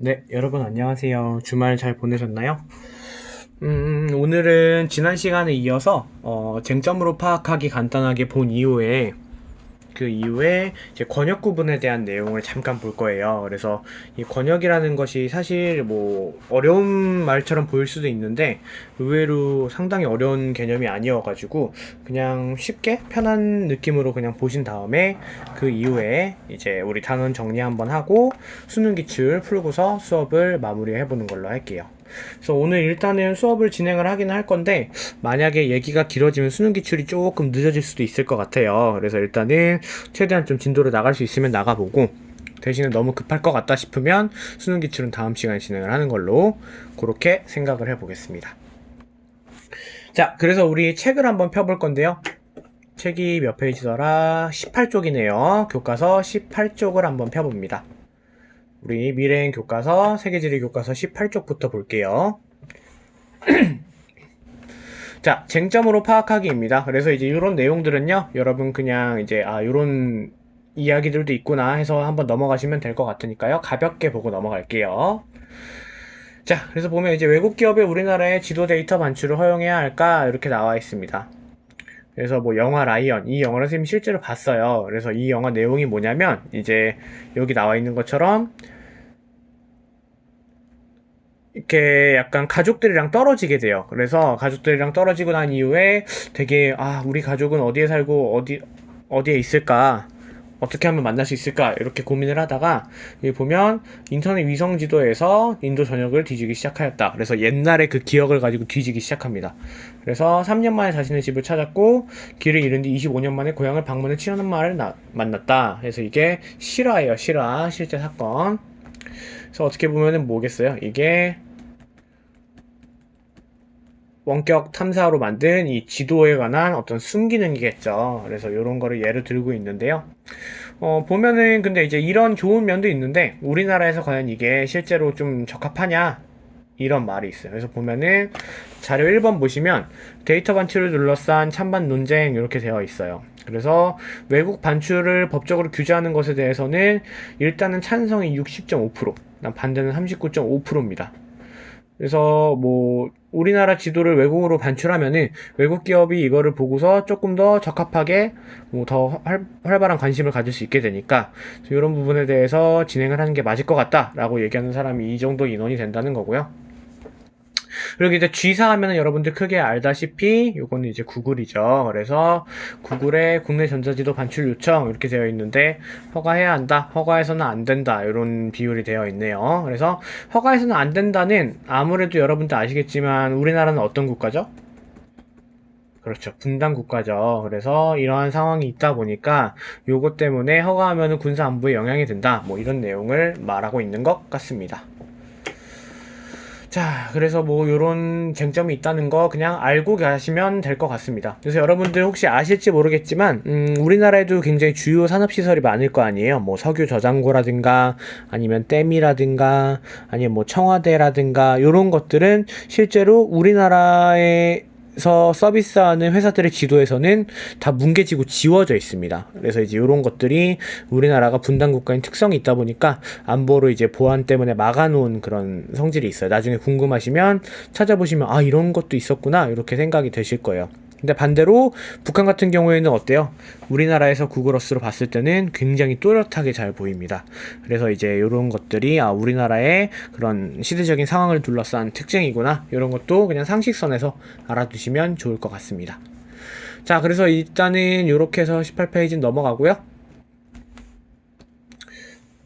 네, 여러분 안녕하세요. 주말 잘 보내셨나요? 오늘은 지난 시간에 이어서 쟁점으로 파악하기 간단하게 본 이후에 그 이후에 이제 권역 구분에 대한 내용을 잠깐 볼 거예요. 그래서 이 권역이라는 것이 사실 뭐 어려운 말처럼 보일 수도 있는데 의외로 상당히 어려운 개념이 아니어가지고 그냥 쉽게 편한 느낌으로 그냥 보신 다음에 그 이후에 이제 우리 단원 정리 한번 하고 수능 기출 풀고서 수업을 마무리해 보는 걸로 할게요. 그래서 오늘 일단은 수업을 진행을 하긴 할 건데 만약에 얘기가 길어지면 수능 기출이 조금 늦어질 수도 있을 것 같아요. 그래서 일단은 최대한 좀 진도를 나갈 수 있으면 나가보고 대신에 너무 급할 것 같다 싶으면 수능 기출은 다음 시간에 진행을 하는 걸로 그렇게 생각을 해보겠습니다. 자, 그래서 우리 책을 한번 펴볼 건데요. 책이 몇 페이지더라? 18쪽이네요. 교과서 18쪽을 한번 펴봅니다. 우리 미래행 교과서, 세계지리 교과서 18쪽부터 볼게요. 자, 쟁점으로 파악하기입니다. 그래서 이제 이런 내용들은요, 여러분 그냥 이제 이런 이야기들도 있구나 해서 한번 넘어가시면 될 것 같으니까요. 가볍게 보고 넘어갈게요. 자, 그래서 보면 이제 외국 기업에 우리나라의 지도 데이터 반출을 허용해야 할까 이렇게 나와 있습니다. 그래서 뭐 영화 라이언, 이 영화를 선생님이 실제로 봤어요. 그래서 이 영화 내용이 뭐냐면 이제 여기 나와 있는 것처럼 이렇게 약간 가족들이랑 떨어지게 돼요. 그래서 가족들이랑 떨어지고 난 이후에 되게 우리 가족은 어디에 살고 어디에 있을까? 어떻게 하면 만날 수 있을까? 이렇게 고민을 하다가 여기 보면 인터넷 위성 지도에서 인도 전역을 뒤지기 시작하였다. 그래서 옛날의 그 기억을 가지고 뒤지기 시작합니다. 그래서 3년 만에 자신의 집을 찾았고 길을 잃은 뒤 25년 만에 고향을 방문해 치러는 말을 만났다. 그래서 이게 실화예요. 실화. 실제 사건. 그래서 어떻게 보면은 뭐겠어요? 이게 원격 탐사로 만든 이 지도에 관한 어떤 순기능이겠죠. 그래서 이런 거를 예를 들고 있는데요. 보면은 근데 이제 이런 좋은 면도 있는데 우리나라에서 과연 이게 실제로 좀 적합하냐? 이런 말이 있어요. 그래서 보면은 자료 1번 보시면 데이터 반출을 둘러싼 찬반 논쟁 이렇게 되어 있어요. 그래서 외국 반출을 법적으로 규제하는 것에 대해서는 일단은 찬성이 60.5%, 반대는 39.5%입니다. 그래서 뭐 우리나라 지도를 외국으로 반출하면은 외국 기업이 이거를 보고서 조금 더 적합하게 뭐 더 활발한 관심을 가질 수 있게 되니까 이런 부분에 대해서 진행을 하는 게 맞을 것 같다라고 얘기하는 사람이 이 정도 인원이 된다는 거고요. 그리고 이제 G사 하면은 여러분들 크게 알다시피 요거는 이제 구글이죠. 그래서 구글의 국내 전자지도 반출 요청 이렇게 되어 있는데 허가해야 한다, 허가해서는 안 된다 이런 비율이 되어 있네요. 그래서 허가해서는 안 된다는 아무래도 여러분들 아시겠지만 우리나라는 어떤 국가죠? 그렇죠. 분단 국가죠. 그래서 이러한 상황이 있다 보니까 요것 때문에 허가하면은 군사 안보에 영향이 된다. 뭐 이런 내용을 말하고 있는 것 같습니다. 자, 그래서 뭐 요런 쟁점이 있다는 거 그냥 알고 가시면 될 것 같습니다. 그래서 여러분들 혹시 아실지 모르겠지만 우리나라에도 굉장히 주요 산업시설이 많을 거 아니에요. 뭐 석유 저장고라든가 아니면 댐이라든가 아니면 뭐 청와대라든가 요런 것들은 실제로 우리나라의 서비스하는 회사들의 지도에서는 다 뭉개지고 지워져 있습니다. 그래서 이제 이런 것들이 우리나라가 분단 국가인 특성이 있다 보니까 안보로 이제 보안 때문에 막아놓은 그런 성질이 있어요. 나중에 궁금하시면 찾아보시면 이런 것도 있었구나 이렇게 생각이 되실 거예요. 근데 반대로 북한 같은 경우에는 어때요? 우리나라에서 구글어스로 봤을 때는 굉장히 또렷하게 잘 보입니다. 그래서 이제 이런 것들이 우리나라의 그런 시대적인 상황을 둘러싼 특징이구나 이런 것도 그냥 상식선에서 알아두시면 좋을 것 같습니다. 자, 그래서 일단은 이렇게 해서 18페이지는 넘어가고요.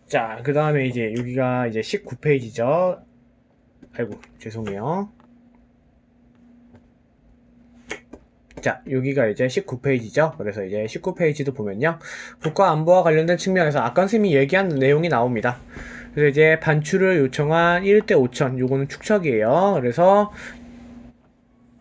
자, 그 다음에 이제 여기가 이제 19페이지죠. 아이고, 죄송해요. 자, 여기가 이제 19페이지죠. 그래서 이제 19페이지도 보면요. 국가 안보와 관련된 측면에서 아까 선생님이 얘기한 내용이 나옵니다. 그래서 이제 반출을 요청한 1대 5천, 요거는 축척이에요. 그래서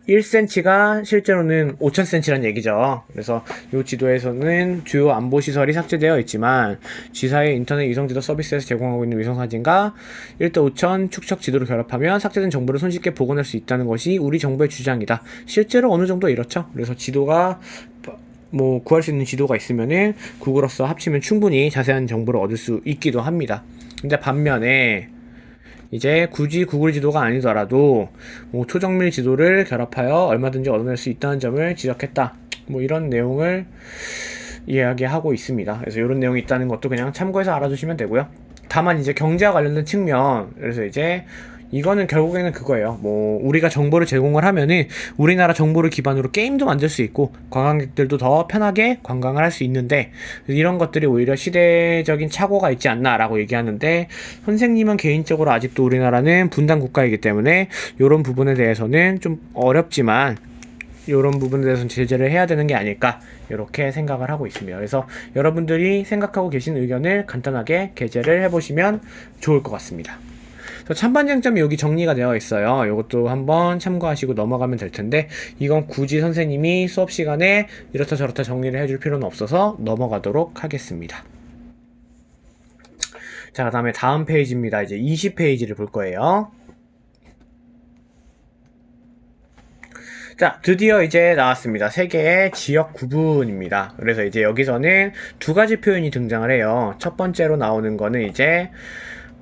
1cm가 실제로는 5000cm란 얘기죠. 그래서 이 지도에서는 주요 안보시설이 삭제되어 있지만 지사의 인터넷 위성지도 서비스에서 제공하고 있는 위성사진과 1대 5000 축척 지도를 결합하면 삭제된 정보를 손쉽게 복원할 수 있다는 것이 우리 정부의 주장이다. 실제로 어느 정도 이렇죠. 그래서 지도가 뭐 구할 수 있는 지도가 있으면은 구글어스 합치면 충분히 자세한 정보를 얻을 수 있기도 합니다. 근데 반면에 이제 굳이 구글 지도가 아니더라도 뭐 초정밀 지도를 결합하여 얼마든지 얻어낼 수 있다는 점을 지적했다. 뭐 이런 내용을 이야기하고 있습니다. 그래서 이런 내용이 있다는 것도 그냥 참고해서 알아두시면 되고요. 다만 이제 경제와 관련된 측면, 그래서 이제 이거는 결국에는 그거예요. 뭐 우리가 정보를 제공을 하면은 우리나라 정보를 기반으로 게임도 만들 수 있고 관광객들도 더 편하게 관광을 할 수 있는데, 이런 것들이 오히려 시대적인 착오가 있지 않나라고 얘기하는데, 선생님은 개인적으로 아직도 우리나라는 분단 국가이기 때문에 이런 부분에 대해서는 좀 어렵지만 이런 부분에 대해서는 제재를 해야 되는 게 아닐까, 이렇게 생각을 하고 있습니다. 그래서 여러분들이 생각하고 계신 의견을 간단하게 게재를 해보시면 좋을 것 같습니다. 찬반 쟁점이 여기 정리가 되어 있어요. 이것도 한번 참고하시고 넘어가면 될 텐데, 이건 굳이 선생님이 수업 시간에 이렇다 저렇다 정리를 해줄 필요는 없어서 넘어가도록 하겠습니다. 자, 그 다음에 다음 페이지입니다. 이제 20페이지를 볼 거예요. 자, 드디어 이제 나왔습니다. 세 개의 지역 구분입니다. 그래서 이제 여기서는 두 가지 표현이 등장을 해요. 첫 번째로 나오는 거는 이제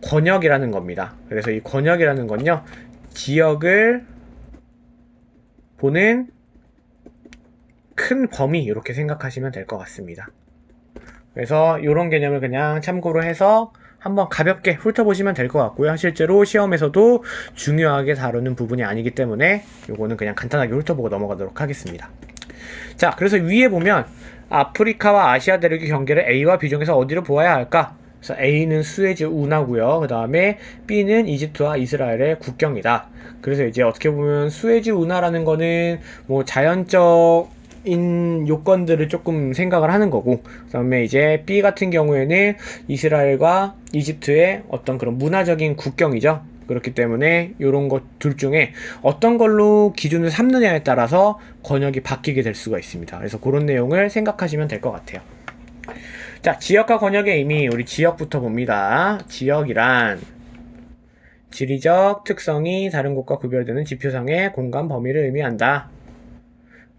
권역이라는 겁니다. 그래서 이 권역이라는 건요, 지역을 보는 큰 범위, 이렇게 생각하시면 될 것 같습니다. 그래서 이런 개념을 그냥 참고로 해서 한번 가볍게 훑어보시면 될 것 같고요. 실제로 시험에서도 중요하게 다루는 부분이 아니기 때문에 요거는 그냥 간단하게 훑어보고 넘어가도록 하겠습니다. 자, 그래서 위에 보면 아프리카와 아시아 대륙의 경계를 A와 B 중에서 어디로 보아야 할까? 그래서 A는 수에즈 운하고요. 그 다음에 B는 이집트와 이스라엘의 국경이다. 그래서 이제 어떻게 보면 수에즈 운하라는 거는 뭐 자연적인 요건들을 조금 생각을 하는 거고, 그 다음에 이제 B 같은 경우에는 이스라엘과 이집트의 어떤 그런 문화적인 국경이죠. 그렇기 때문에 이런 것 둘 중에 어떤 걸로 기준을 삼느냐에 따라서 권역이 바뀌게 될 수가 있습니다. 그래서 그런 내용을 생각하시면 될 것 같아요. 자, 지역과 권역의 의미, 우리 지역부터 봅니다. 지역이란 지리적 특성이 다른 곳과 구별되는 지표상의 공간 범위를 의미한다.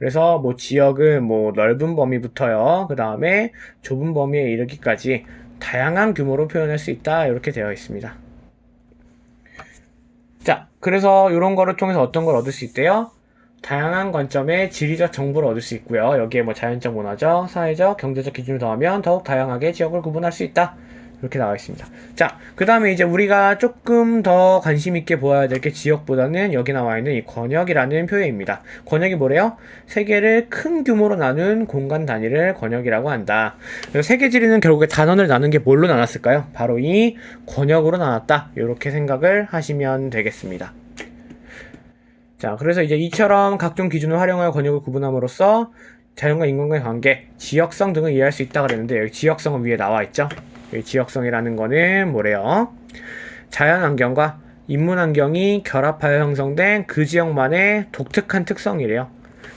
그래서 뭐 지역은 뭐 넓은 범위부터요, 그 다음에 좁은 범위에 이르기까지 다양한 규모로 표현할 수 있다, 이렇게 되어 있습니다. 자, 그래서 이런 거를 통해서 어떤 걸 얻을 수 있대요? 다양한 관점의 지리적 정보를 얻을 수 있고요. 여기에 뭐 자연적, 문화적, 사회적, 경제적 기준을 더하면 더욱 다양하게 지역을 구분할 수 있다, 이렇게 나와 있습니다. 자, 그 다음에 이제 우리가 조금 더 관심 있게 보아야 될 게 지역보다는 여기 나와 있는 이 권역이라는 표현입니다. 권역이 뭐래요? 세계를 큰 규모로 나눈 공간 단위를 권역이라고 한다. 세계 지리는 결국에 단원을 나눈 게 뭘로 나눴을까요? 바로 이 권역으로 나눴다, 이렇게 생각을 하시면 되겠습니다. 자, 그래서 이제 이처럼 각종 기준을 활용하여 권역을 구분함으로써 자연과 인간과의 관계, 지역성 등을 이해할 수 있다 그랬는데, 여기 지역성은 위에 나와 있죠. 여기 지역성이라는 거는 뭐래요? 자연환경과 인문환경이 결합하여 형성된 그 지역만의 독특한 특성이래요.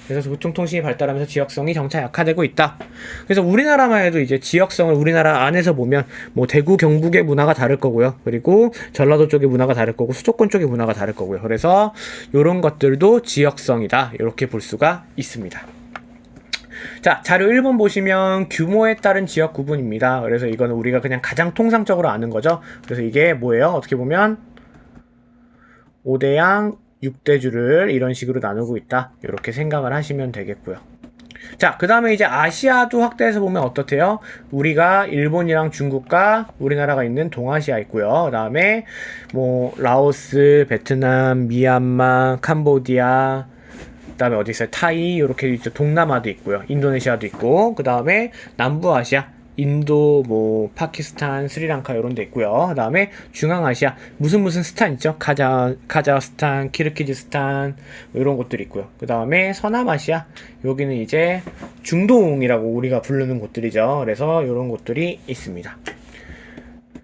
그래서 교통통신이 발달하면서 지역성이 점차 약화되고 있다. 그래서 우리나라만 해도 이제 지역성을 우리나라 안에서 보면 뭐 대구, 경북의 문화가 다를 거고요. 그리고 전라도 쪽의 문화가 다를 거고, 수도권 쪽의 문화가 다를 거고요. 그래서 이런 것들도 지역성이다, 이렇게 볼 수가 있습니다. 자, 자료 1번 보시면 규모에 따른 지역 구분입니다. 그래서 이거는 우리가 그냥 가장 통상적으로 아는 거죠. 그래서 이게 뭐예요? 어떻게 보면 5대양 6대주를 이런 식으로 나누고 있다, 이렇게 생각을 하시면 되겠고요. 자, 그 다음에 이제 아시아도 확대해서 보면 어떻대요? 우리가 일본이랑 중국과 우리나라가 있는 동아시아 있고요. 그 다음에 뭐 라오스, 베트남, 미얀마, 캄보디아, 그 다음에 어디 있어요? 타이, 이렇게 동남아도 있고요. 인도네시아도 있고, 그 다음에 남부아시아, 인도, 뭐 파키스탄, 스리랑카 이런 데 있고요. 그 다음에 중앙아시아, 무슨 스탄 있죠? 카자흐스탄, 키르기즈스탄, 뭐 이런 곳들이 있고요. 그 다음에 서남아시아, 여기는 이제 중동이라고 우리가 부르는 곳들이죠. 그래서 이런 곳들이 있습니다.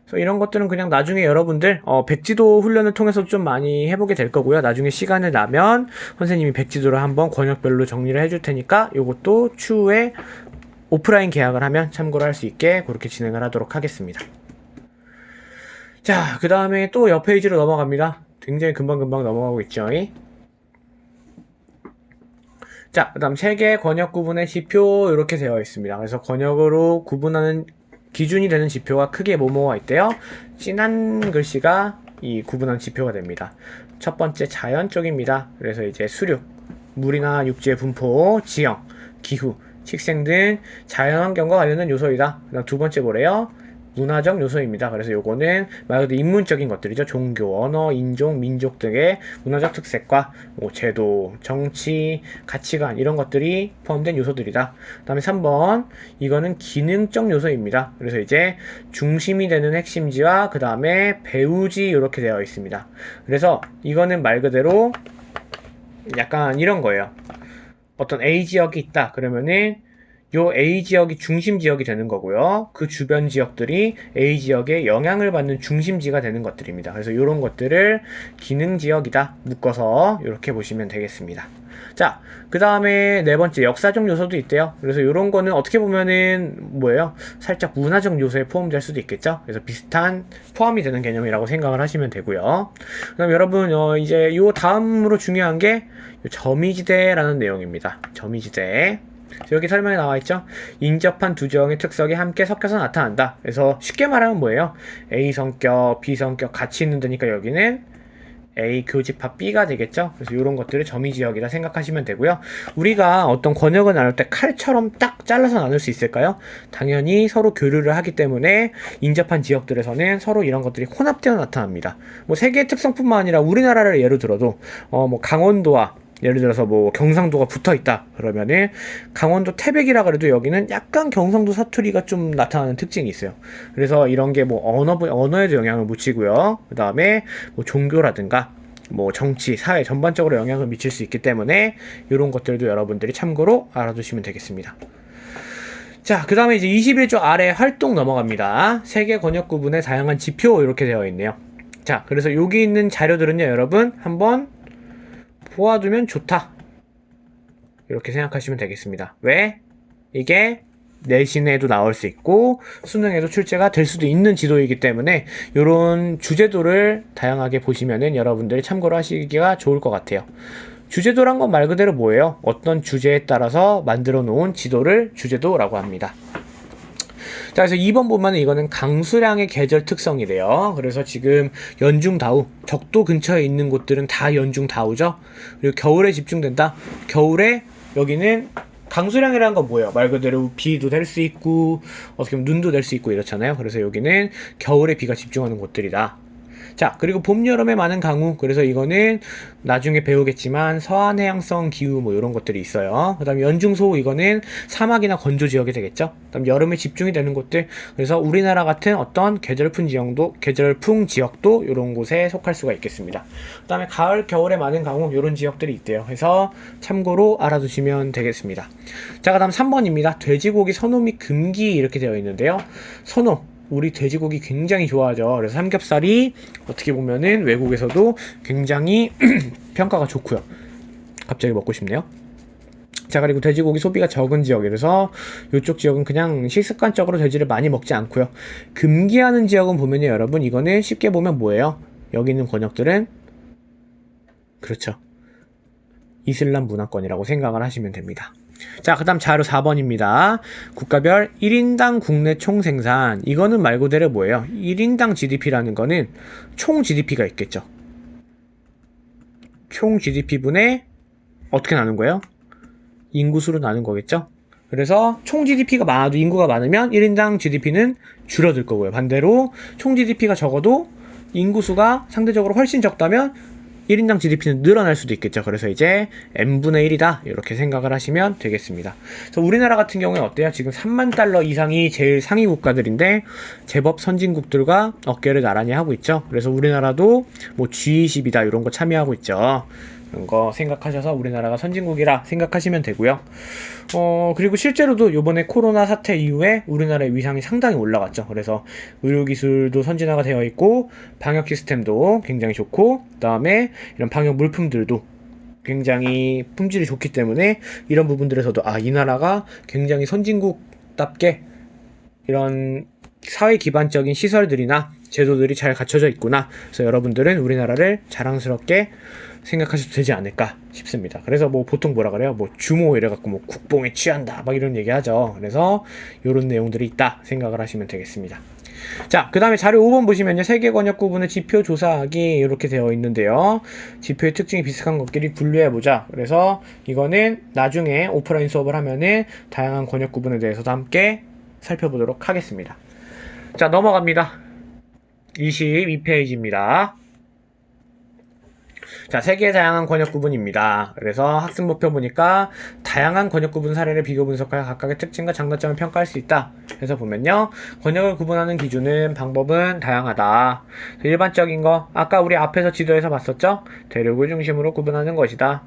그래서 이런 것들은 그냥 나중에 여러분들 백지도 훈련을 통해서 좀 많이 해보게 될 거고요. 나중에 시간을 나면 선생님이 백지도를 한번 권역별로 정리를 해줄 테니까 이것도 추후에 오프라인 계약을 하면 참고를 할 수 있게 그렇게 진행을 하도록 하겠습니다. 자, 그 다음에 또 옆 페이지로 넘어갑니다. 굉장히 금방금방 넘어가고 있죠. 자, 그 다음 세계 권역 구분의 지표, 이렇게 되어 있습니다. 그래서 권역으로 구분하는 기준이 되는 지표가 크게 뭐뭐가 있대요. 진한 글씨가 이 구분한 지표가 됩니다. 첫 번째 자연 쪽입니다. 그래서 이제 수륙, 물이나 육지의 분포, 지형, 기후, 식생 등 자연환경과 관련된 요소이다. 그다음 두 번째 뭐래요? 문화적 요소입니다. 그래서 요거는 말 그대로 인문적인 것들이죠. 종교, 언어, 인종, 민족 등의 문화적 특색과 뭐 제도, 정치, 가치관 이런 것들이 포함된 요소들이다. 그 다음에 3번 이거는 기능적 요소입니다. 그래서 이제 중심이 되는 핵심지와 그 다음에 배후지 이렇게 되어 있습니다. 그래서 이거는 말 그대로 약간 이런 거예요. 어떤 A 지역이 있다 그러면은 요 A 지역이 중심 지역이 되는 거고요. 그 주변 지역들이 A 지역에 영향을 받는 중심지가 되는 것들입니다. 그래서 이런 것들을 기능 지역이다 묶어서 이렇게 보시면 되겠습니다. 자, 그 다음에 네 번째 역사적 요소도 있대요. 그래서 이런 거는 어떻게 보면은 뭐예요? 살짝 문화적 요소에 포함될 수도 있겠죠. 그래서 비슷한 포함이 되는 개념이라고 생각을 하시면 되고요. 그다음 여러분 이제 요 다음으로 중요한 게 점이지대라는 내용입니다. 점이지대. 여기 설명에 나와있죠. 인접한 두 지형의 특성이 함께 섞여서 나타난다. 그래서 쉽게 말하면 뭐예요? A 성격, B 성격 같이 있는 데니까 여기는 A 교집합 B가 되겠죠. 그래서 이런 것들을 점이지역이라 생각하시면 되고요. 우리가 어떤 권역을 나눌 때 칼처럼 딱 잘라서 나눌 수 있을까요? 당연히 서로 교류를 하기 때문에 인접한 지역들에서는 서로 이런 것들이 혼합되어 나타납니다. 뭐 세계의 특성뿐만 아니라 우리나라를 예로 들어도 뭐 강원도와 예를 들어서 뭐 경상도가 붙어 있다 그러면은 강원도 태백이라 그래도 여기는 약간 경상도 사투리가 좀 나타나는 특징이 있어요. 그래서 이런 게 뭐 언어에도 영향을 미치고요. 그 다음에 뭐 종교라든가 뭐 정치, 사회 전반적으로 영향을 미칠 수 있기 때문에 이런 것들도 여러분들이 참고로 알아두시면 되겠습니다. 자, 그 다음에 이제 21조 아래 활동 넘어갑니다. 세계 권역 구분의 다양한 지표 이렇게 되어 있네요. 자, 그래서 여기 있는 자료들은요, 여러분 한번 보아두면 좋다 이렇게 생각하시면 되겠습니다. 왜? 이게 내신에도 나올 수 있고 수능에도 출제가 될 수도 있는 지도이기 때문에 이런 주제도를 다양하게 보시면은 여러분들이 참고를 하시기가 좋을 것 같아요. 주제도란 건 말 그대로 뭐예요? 어떤 주제에 따라서 만들어 놓은 지도를 주제도라고 합니다. 자, 그래서 2번 보면은 이거는 강수량의 계절 특성이래요. 그래서 지금 연중다우, 적도 근처에 있는 곳들은 다 연중다우죠. 그리고 겨울에 집중된다. 겨울에 여기는 강수량이라는 건 뭐예요? 말 그대로 비도 될 수 있고 어떻게 보면 눈도 될 수 있고 이렇잖아요. 그래서 여기는 겨울에 비가 집중하는 곳들이다. 자, 그리고 봄, 여름에 많은 강우. 그래서 이거는 나중에 배우겠지만 서한해양성 기후 뭐 이런 것들이 있어요. 그 다음에 연중소우 이거는 사막이나 건조 지역이 되겠죠. 그 다음 여름에 집중이 되는 곳들. 그래서 우리나라 같은 어떤 계절풍 지역도 이런 곳에 속할 수가 있겠습니다. 그 다음에 가을, 겨울에 많은 강우 이런 지역들이 있대요. 그래서 참고로 알아두시면 되겠습니다. 자, 그 다음 3번입니다. 돼지고기 선호 및 금기 이렇게 되어 있는데요. 선호. 우리 돼지고기 굉장히 좋아하죠. 그래서 삼겹살이 어떻게 보면은 외국에서도 굉장히 평가가 좋고요. 갑자기 먹고 싶네요. 자, 그리고 돼지고기 소비가 적은 지역이라서 이쪽 지역은 그냥 식습관적으로 돼지를 많이 먹지 않고요. 금기하는 지역은 보면요, 여러분 이거는 쉽게 보면 뭐예요? 여기 있는 권역들은 그렇죠. 이슬람 문화권이라고 생각을 하시면 됩니다. 자, 그 다음 자료 4번입니다. 국가별 1인당 국내 총생산. 이거는 말 그대로 뭐예요? 1인당 GDP라는 거는 총 GDP가 있겠죠. 총 GDP분의 어떻게 나눈 거예요? 인구수로 나눈 거겠죠? 그래서 총 GDP가 많아도 인구가 많으면 1인당 GDP는 줄어들 거고요. 반대로 총 GDP가 적어도 인구수가 상대적으로 훨씬 적다면 1인당 GDP는 늘어날 수도 있겠죠. 그래서 이제 n분의 1이다 이렇게 생각을 하시면 되겠습니다. 그래서 우리나라 같은 경우에 어때요? 지금 3만 달러 이상이 제일 상위 국가들인데 제법 선진국들과 어깨를 나란히 하고 있죠. 그래서 우리나라도 뭐 G20이다 이런 거 참여하고 있죠. 이런 거 생각하셔서 우리나라가 선진국이라 생각하시면 되고요. 그리고 실제로도 요번에 코로나 사태 이후에 우리나라의 위상이 상당히 올라갔죠. 그래서 의료기술도 선진화가 되어 있고 방역 시스템도 굉장히 좋고 그 다음에 이런 방역 물품들도 굉장히 품질이 좋기 때문에 이런 부분들에서도 이 나라가 굉장히 선진국답게 이런 사회 기반적인 시설들이나 제도들이 잘 갖춰져 있구나. 그래서 여러분들은 우리나라를 자랑스럽게 생각하셔도 되지 않을까 싶습니다. 그래서 뭐 보통 뭐라 그래요? 뭐 주모 이래갖고 뭐 국뽕에 취한다 막 이런 얘기 하죠. 그래서 이런 내용들이 있다 생각을 하시면 되겠습니다. 자, 그 다음에 자료 5번 보시면요. 세계 권역 구분의 지표 조사하기 이렇게 되어 있는데요. 지표의 특징이 비슷한 것끼리 분류해보자. 그래서 이거는 나중에 오프라인 수업을 하면은 다양한 권역 구분에 대해서도 함께 살펴보도록 하겠습니다. 자, 넘어갑니다. 22페이지입니다. 자, 세계의 다양한 권역 구분입니다. 그래서 학습 목표 보니까 다양한 권역 구분 사례를 비교 분석하여 각각의 특징과 장단점을 평가할 수 있다. 그래서 보면요. 권역을 구분하는 기준은 방법은 다양하다. 일반적인 거 아까 우리 앞에서 지도에서 봤었죠? 대륙을 중심으로 구분하는 것이다.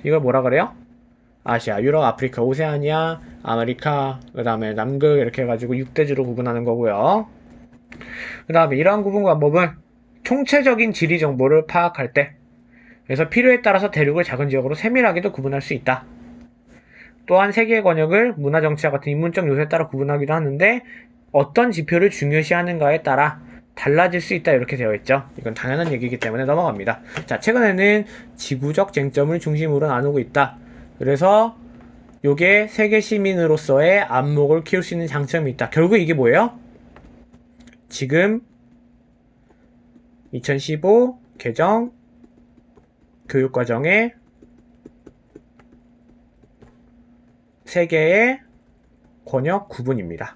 이걸 뭐라 그래요? 아시아, 유럽, 아프리카, 오세아니아, 아메리카, 그 다음에 남극 이렇게 해가지고 6대주로 구분하는 거고요. 그 다음에 이러한 구분 방법은 총체적인 지리 정보를 파악할 때, 그래서 필요에 따라서 대륙을 작은 지역으로 세밀하게도 구분할 수 있다. 또한 세계의 권역을 문화 정치와 같은 인문적 요소에 따라 구분하기도 하는데 어떤 지표를 중요시하는가에 따라 달라질 수 있다 이렇게 되어 있죠. 이건 당연한 얘기이기 때문에 넘어갑니다. 자, 최근에는 지구적 쟁점을 중심으로 나누고 있다. 그래서 요게 세계 시민으로서의 안목을 키울 수 있는 장점이 있다. 결국 이게 뭐예요? 지금 2015 개정 교육과정의 세계의 권역 구분입니다.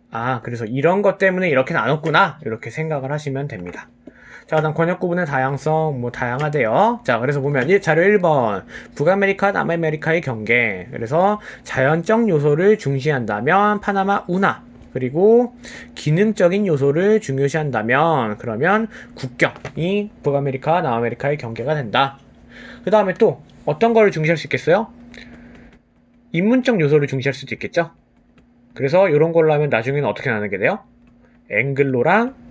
아, 그래서 이런 것 때문에 이렇게 나눴구나 이렇게 생각을 하시면 됩니다. 자, 그다음 권역 구분의 다양성 다양하대요. 자, 그래서 보면 자료 1번 북아메리카 남아메리카의 경계. 그래서 자연적 요소를 중시한다면 파나마 운하, 그리고 기능적인 요소를 중요시한다면 그러면 국경이 북아메리카 남아메리카의 경계가 된다. 그 다음에 또 어떤 거를 중시할 수 있겠어요? 인문적 요소를 중시할 수도 있겠죠. 그래서 이런 걸로 하면 나중에는 어떻게 나누게 돼요? 앵글로랑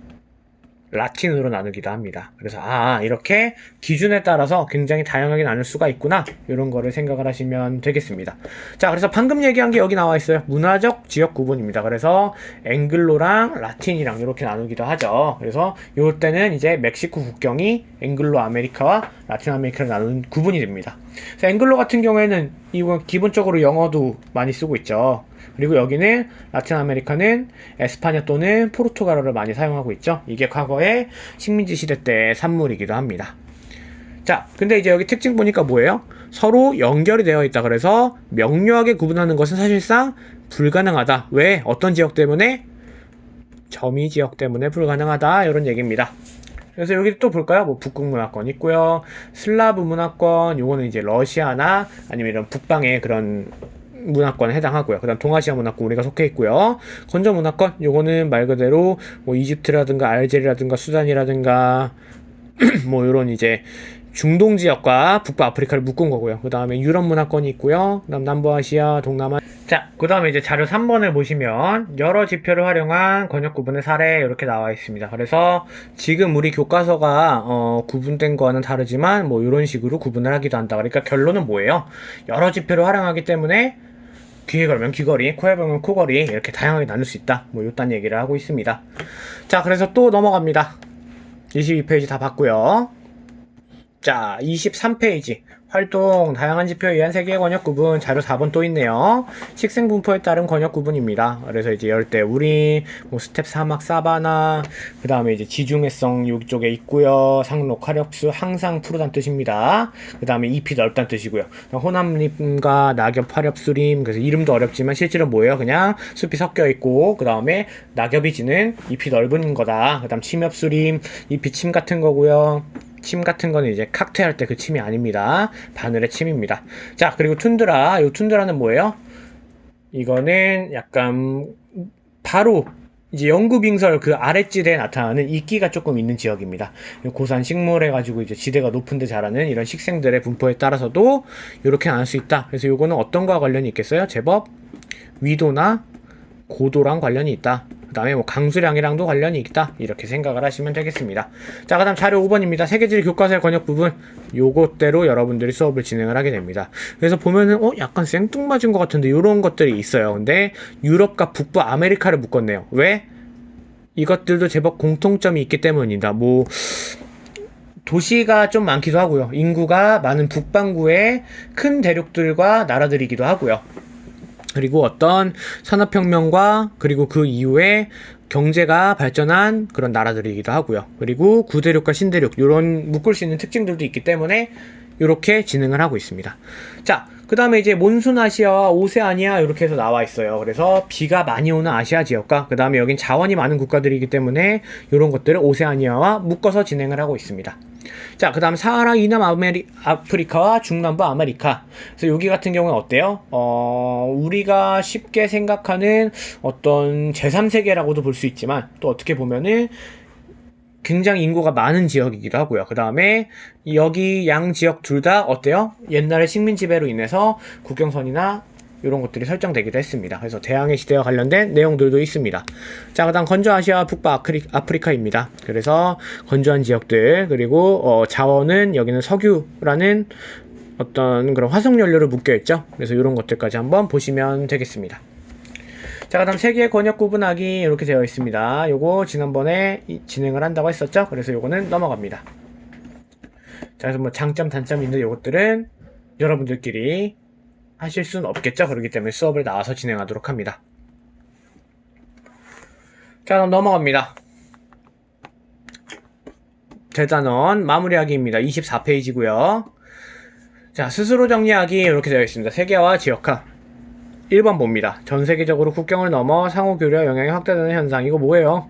라틴으로 나누기도 합니다. 그래서 이렇게 기준에 따라서 굉장히 다양하게 나눌 수가 있구나 이런 거를 생각을 하시면 되겠습니다. 자, 그래서 방금 얘기한 게 여기 나와 있어요. 문화적 지역 구분입니다. 그래서 앵글로랑 라틴이랑 이렇게 나누기도 하죠. 그래서 이럴 때는 이제 멕시코 국경이 앵글로 아메리카와 라틴 아메리카를 나누는 구분이 됩니다. 그래서 앵글로 같은 경우에는 이거 기본적으로 영어도 많이 쓰고 있죠. 그리고 여기는 라틴 아메리카는 에스파냐 또는 포르투갈어를 많이 사용하고 있죠. 이게 과거에 식민지 시대 때 산물이기도 합니다. 자, 근데 이제 여기 특징 보니까 뭐예요? 서로 연결이 되어 있다. 그래서 명료하게 구분하는 것은 사실상 불가능하다. 왜? 어떤 지역 때문에? 점이 지역 때문에 불가능하다. 이런 얘기입니다. 그래서 여기 또 볼까요? 뭐 북극 문화권 있고요. 슬라브 문화권, 요거는 이제 러시아나 아니면 이런 북방의 그런 문화권에 해당하고요. 그 다음 동아시아 문화권 우리가 속해 있고요. 건조 문화권 요거는 말 그대로 뭐 이집트라든가 알제리라든가 수단이라든가 뭐 요런 이제 중동 지역과 북부아프리카를 묶은 거고요. 그 다음에 유럽 문화권이 있고요. 그 다음 남부아시아, 동남아. 자, 그 다음에 이제 자료 3번을 보시면 여러 지표를 활용한 권역 구분의 사례 이렇게 나와 있습니다. 그래서 지금 우리 교과서가 구분된 거와는 다르지만 뭐 이런 식으로 구분을 하기도 한다. 그러니까 결론은 뭐예요? 여러 지표를 활용하기 때문에 귀에 걸면 귀걸이, 코에 걸면 코걸이 이렇게 다양하게 나눌 수 있다. 뭐 요딴 얘기를 하고 있습니다. 자, 그래서 또 넘어갑니다. 22페이지 다 봤고요. 자, 23페이지 활동 다양한 지표에 의한 세계의 권역 구분 자료 4번 또 있네요. 식생 분포에 따른 권역 구분입니다. 그래서 이제 열대 우림, 뭐 스텝 사막 사바나, 그 다음에 이제 지중해성 이쪽에 있고요. 상록 화력수 항상 푸르단 뜻입니다. 그 다음에 잎이 넓다는 뜻이고요. 호남림과 낙엽 화렵수림, 그래서 이름도 어렵지만 실제로 뭐예요? 그냥 숲이 섞여 있고 그 다음에 낙엽이 지는 잎이 넓은 거다. 그 다음 침엽수림, 잎이 침 같은 거고요. 침 같은 거는 이제 칵테일 때 그 침이 아닙니다. 바늘의 침입니다. 자, 그리고 툰드라. 요 툰드라는 뭐예요? 이거는 약간 바로 이제 영구빙설 그 아랫지대에 나타나는 이끼가 조금 있는 지역입니다. 고산 식물 해가지고 이제 지대가 높은데 자라는 이런 식생들의 분포에 따라서도 이렇게 나눌 수 있다. 그래서 요거는 어떤 거와 관련이 있겠어요? 제법 위도나 고도랑 관련이 있다. 그 다음에 뭐 강수량이랑도 관련이 있다. 이렇게 생각을 하시면 되겠습니다. 자, 그 다음 자료 5번입니다. 세계지리 교과서의 권역 부분. 요것대로 여러분들이 수업을 진행을 하게 됩니다. 그래서 보면은 약간 생뚱맞은 것 같은데 요런 것들이 있어요. 근데 유럽과 북부 아메리카를 묶었네요. 왜? 이것들도 제법 공통점이 있기 때문이다. 뭐 도시가 좀 많기도 하고요. 인구가 많은 북반구의 큰 대륙들과 나라들이기도 하고요. 그리고 어떤 산업혁명과 그리고 그 이후에 경제가 발전한 그런 나라들이기도 하고요. 그리고 구대륙과 신대륙 이런 묶을 수 있는 특징들도 있기 때문에 이렇게 진행을 하고 있습니다. 자, 그 다음에 이제 몬순 아시아와 오세아니아 이렇게 해서 나와 있어요. 그래서 비가 많이 오는 아시아 지역과 그 다음에 여긴 자원이 많은 국가들이기 때문에 이런 것들을 오세아니아와 묶어서 진행을 하고 있습니다. 자, 그 다음 사하라 이남 아프리카와 중남부 아메리카. 그래서 여기 같은 경우는 어때요? 우리가 쉽게 생각하는 어떤 제3세계라고도 볼 수 있지만 또 어떻게 보면은 굉장히 인구가 많은 지역이기도 하고요. 그 다음에 여기 양 지역 둘 다 어때요? 옛날에 식민 지배로 인해서 국경선이나 이런 것들이 설정되기도 했습니다. 그래서 대항해 시대와 관련된 내용들도 있습니다. 자, 그 다음 건조아시아와 북부 아프리카입니다. 그래서 건조한 지역들, 그리고 자원은 여기는 석유라는 어떤 그런 화석연료를 묶여있죠. 그래서 이런 것들까지 한번 보시면 되겠습니다. 자, 그 다음 세계 권역 구분하기 이렇게 되어 있습니다. 요거 지난번에 진행을 한다고 했었죠. 그래서 요거는 넘어갑니다. 자, 그래서 뭐 장점 단점이 있는데 요것들은 여러분들끼리 하실 수는 없겠죠. 그렇기 때문에 수업을 나와서 진행하도록 합니다. 자, 그럼 넘어갑니다. 대단원 마무리하기입니다. 24페이지고요. 자, 스스로 정리하기 이렇게 되어 있습니다. 세계화 지역화. 1번 봅니다. 전 세계적으로 국경을 넘어 상호 교류와 영향이 확대되는 현상. 이거 뭐예요?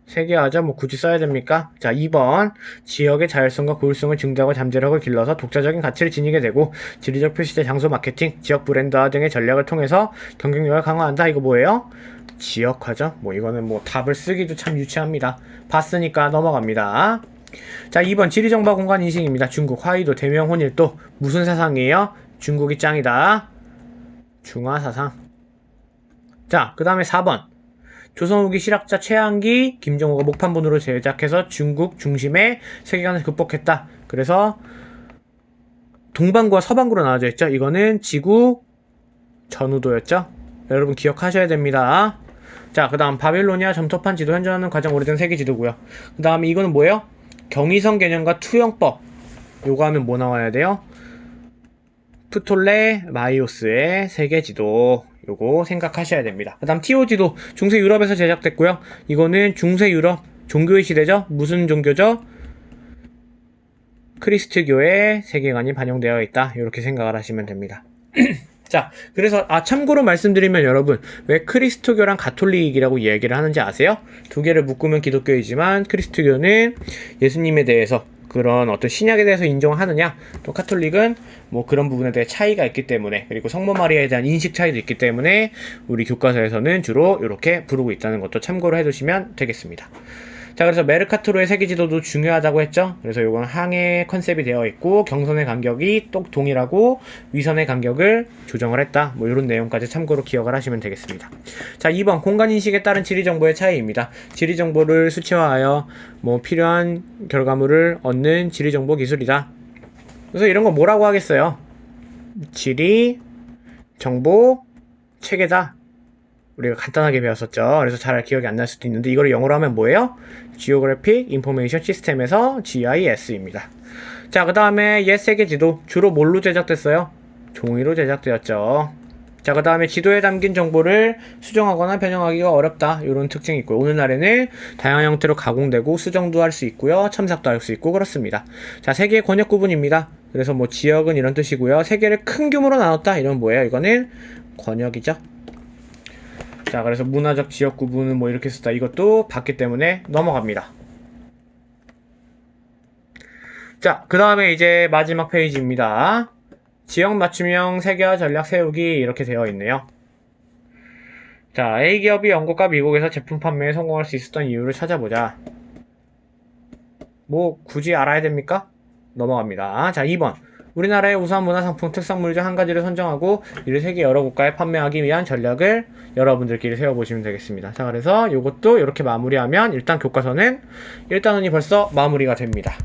세계화죠. 뭐 굳이 써야 됩니까? 자, 2번 지역의 자율성과 고율성을 증대하고 잠재력을 길러서 독자적인 가치를 지니게 되고 지리적 표시제, 장소 마케팅, 지역 브랜드화 등의 전략을 통해서 경쟁력을 강화한다. 이거 뭐예요? 지역화죠. 뭐 이거는 뭐 답을 쓰기도 참 유치합니다. 봤으니까 넘어갑니다. 자, 2번 지리정보 공간 인식입니다. 중국 화이도 대명 혼일도 무슨 사상이에요? 중국이 짱이다. 중화사상. 자, 그 다음에 4번 조선 후기 실학자 최한기, 김정호가 목판본으로 제작해서 중국 중심의 세계관을 극복했다. 그래서 동반구와 서반구로 나눠져 있죠. 이거는 지구 전후도였죠. 여러분 기억하셔야 됩니다. 자, 그 다음 바빌로니아 점토판 지도 현존하는 가장 오래된 세계 지도고요. 그 다음에 이거는 뭐예요? 경의선 개념과 투영법. 요거 하면 뭐 나와야 돼요? 프톨레마이오스의 세계 지도. 요거 생각하셔야 됩니다. 그 다음 TO 지도 중세 유럽에서 제작됐고요. 이거는 중세 유럽 종교의 시대죠. 무슨 종교죠? 크리스트교의 세계관이 반영되어 있다. 이렇게 생각을 하시면 됩니다. 자, 그래서 참고로 말씀드리면 여러분 왜 크리스토교랑 가톨릭이라고 얘기를 하는지 아세요? 두 개를 묶으면 기독교이지만 크리스토교는 예수님에 대해서 그런 어떤 신약에 대해서 인정하느냐, 또 카톨릭은 뭐 그런 부분에 대해 차이가 있기 때문에, 그리고 성모 마리아에 대한 인식 차이도 있기 때문에 우리 교과서에서는 주로 이렇게 부르고 있다는 것도 참고로 해두시면 되겠습니다. 자, 그래서 메르카토르의 세계 지도도 중요하다고 했죠. 그래서 이건 항해 컨셉이 되어 있고 경선의 간격이 또 동일하고 위선의 간격을 조정을 했다. 뭐 이런 내용까지 참고로 기억을 하시면 되겠습니다. 자, 2번 공간 인식에 따른 지리 정보의 차이입니다. 지리 정보를 수치화하여 뭐 필요한 결과물을 얻는 지리 정보 기술이다. 그래서 이런 거 뭐라고 하겠어요? 지리 정보 체계다. 우리가 간단하게 배웠었죠. 그래서 잘 기억이 안 날 수도 있는데 이걸 영어로 하면 뭐예요? Geographic Information System에서 GIS입니다. 자, 그 다음에 옛 세계 지도 주로 뭘로 제작됐어요? 종이로 제작되었죠. 자, 그 다음에 지도에 담긴 정보를 수정하거나 변형하기가 어렵다. 이런 특징이 있고요. 오늘날에는 다양한 형태로 가공되고 수정도 할 수 있고요. 첨삭도 할 수 있고 그렇습니다. 자, 세계 권역 구분입니다. 그래서 뭐 지역은 이런 뜻이고요. 세계를 큰 규모로 나눴다. 이런 뭐예요? 이거는 권역이죠. 자, 그래서 문화적 지역 구분은 뭐 이렇게 쓰다. 이것도 봤기 때문에 넘어갑니다. 자, 그 다음에 이제 마지막 페이지입니다. 지역 맞춤형 세계화 전략 세우기 이렇게 되어 있네요. 자, A기업이 영국과 미국에서 제품 판매에 성공할 수 있었던 이유를 찾아보자. 뭐 굳이 알아야 됩니까? 넘어갑니다. 자, 2번 우리나라의 우수한 문화상품 특산물 중 한 가지를 선정하고 이를 세계 여러 국가에 판매하기 위한 전략을 여러분들끼리 세워보시면 되겠습니다. 자, 그래서 이것도 이렇게 마무리하면 일단 교과서는 1단원이 벌써 마무리가 됩니다.